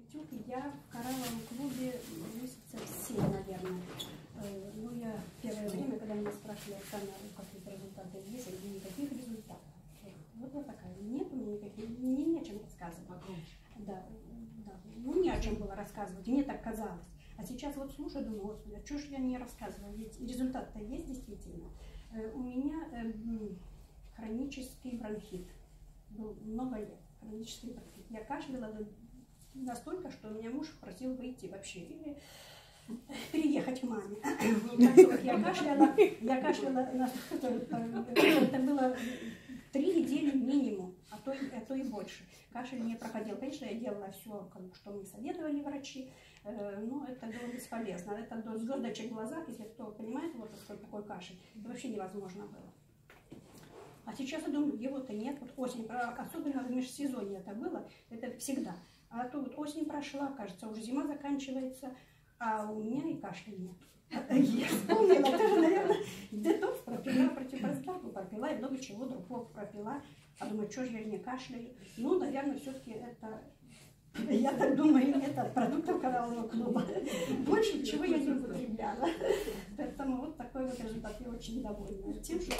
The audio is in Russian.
этюд я в коралловом клубе месяцев 7, наверное. Ну, я первое время, когда меня спрашивали, Оксана, какие результаты есть, или никаких результатов. Вот я такая, нет у меня никаких, мне не о чем рассказывать. Да, да, ну не о чем было рассказывать, мне так казалось. А сейчас вот слушаю, думаю, господи, а что же я не рассказывала, ведь результат-то есть действительно. У меня хронический бронхит, был много лет, хронический бронхит. Я кашляла настолько, что меня муж просил выйти вообще, или переехать к маме. Я кашляла, это было 3 недели минимум, а то и больше. Кашель не проходил. Конечно, я делала все, что мне советовали врачи, но это было бесполезно. Это до звездочек в глазах, если кто понимает, вот что такое кашель, это вообще невозможно было. А сейчас я думаю, его-то нет, вот осень, особенно в межсезонье это было, это всегда. А то вот осень прошла, кажется, уже зима заканчивается, а у меня и кашля нет. Я вспомнила, тоже, наверное, детокс пропила, противопозвоночную пропила и много чего другого пропила. А думаю, что же я не кашляю? Ну, наверное, все-таки это, я так думаю, это от продуктов кораллового клуба. Больше чего я не употребляла. Поэтому вот такой вот результат. Я очень довольна тем, что